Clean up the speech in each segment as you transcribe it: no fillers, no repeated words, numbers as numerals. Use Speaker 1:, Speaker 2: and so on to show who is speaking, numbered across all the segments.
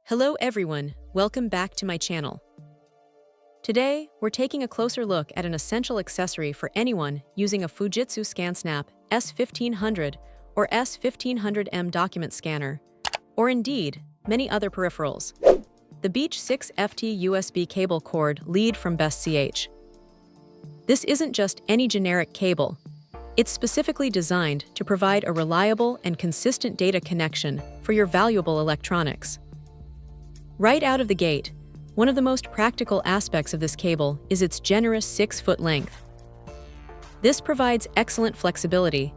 Speaker 1: Hello everyone, welcome back to my channel. Today, we're taking a closer look at an essential accessory for anyone using a Fujitsu ScanSnap S1500 or S1500M document scanner, or indeed, many other peripherals. The Beatch 6ft USB cable cord lead from Beatch 6ft. This isn't just any generic cable. It's specifically designed to provide a reliable and consistent data connection for your valuable electronics. Right out of the gate, one of the most practical aspects of this cable is its generous 6-foot length. This provides excellent flexibility,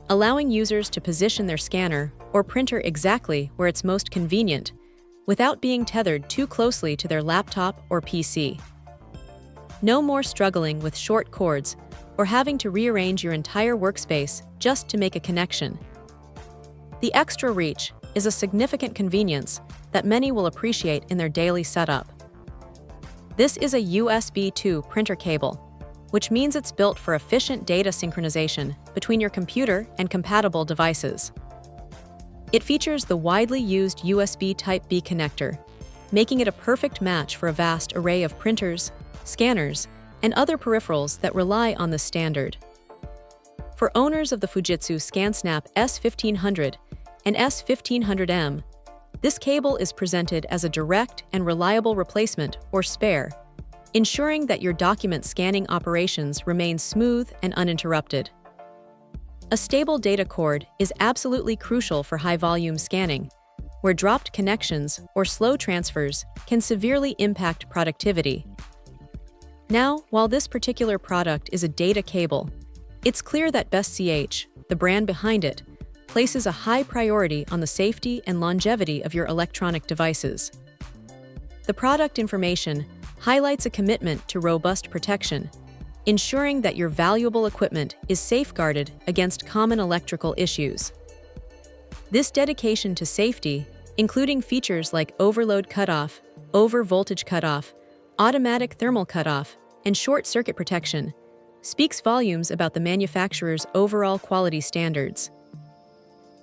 Speaker 1: allowing users to position their scanner or printer exactly where it's most convenient, without being tethered too closely to their laptop or PC. No more struggling with short cords or having to rearrange your entire workspace just to make a connection. The extra reach is a significant convenience that many will appreciate in their daily setup. This is a USB 2 printer cable, which means it's built for efficient data synchronization between your computer and compatible devices. It features the widely used USB Type-B connector, making it a perfect match for a vast array of printers, scanners, and other peripherals that rely on this standard. For owners of the Fujitsu ScanSnap S1500 and S1500M, this cable is presented as a direct and reliable replacement or spare, ensuring that your document scanning operations remain smooth and uninterrupted. A stable data cord is absolutely crucial for high-volume scanning, where dropped connections or slow transfers can severely impact productivity. Now, while this particular product is a data cable, it's clear that Beatch 6ft, the brand behind it, places a high priority on the safety and longevity of your electronic devices. The product information highlights a commitment to robust protection, ensuring that your valuable equipment is safeguarded against common electrical issues. This dedication to safety, including features like overload cutoff, over-voltage cutoff, automatic thermal cutoff, and short-circuit protection, speaks volumes about the manufacturer's overall quality standards.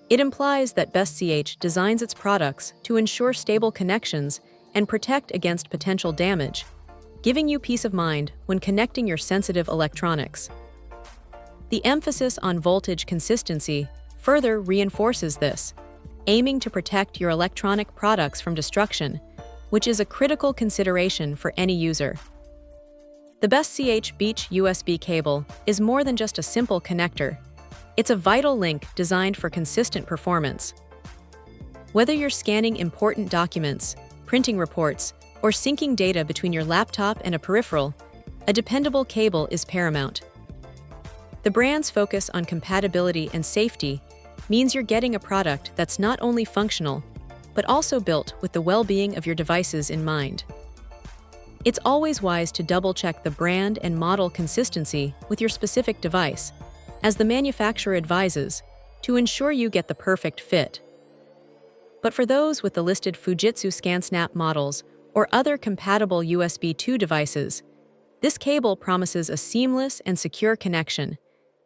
Speaker 1: It implies that Beatch 6ft designs its products to ensure stable connections and protect against potential damage, giving you peace of mind when connecting your sensitive electronics. The emphasis on voltage consistency further reinforces this, aiming to protect your electronic products from destruction, which is a critical consideration for any user. The Beatch 6ft Beatch USB cable is more than just a simple connector. It's a vital link designed for consistent performance. Whether you're scanning important documents, printing reports, or syncing data between your laptop and a peripheral, a dependable cable is paramount. The brand's focus on compatibility and safety means you're getting a product that's not only functional, but also built with the well-being of your devices in mind. It's always wise to double-check the brand and model consistency with your specific device, as the manufacturer advises, to ensure you get the perfect fit. But for those with the listed Fujitsu ScanSnap models or other compatible USB 2 devices, this cable promises a seamless and secure connection,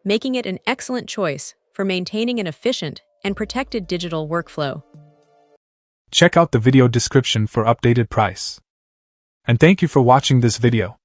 Speaker 1: making it an excellent choice for maintaining an efficient and protected digital workflow.
Speaker 2: Check out the video description for updated price. And thank you for watching this video.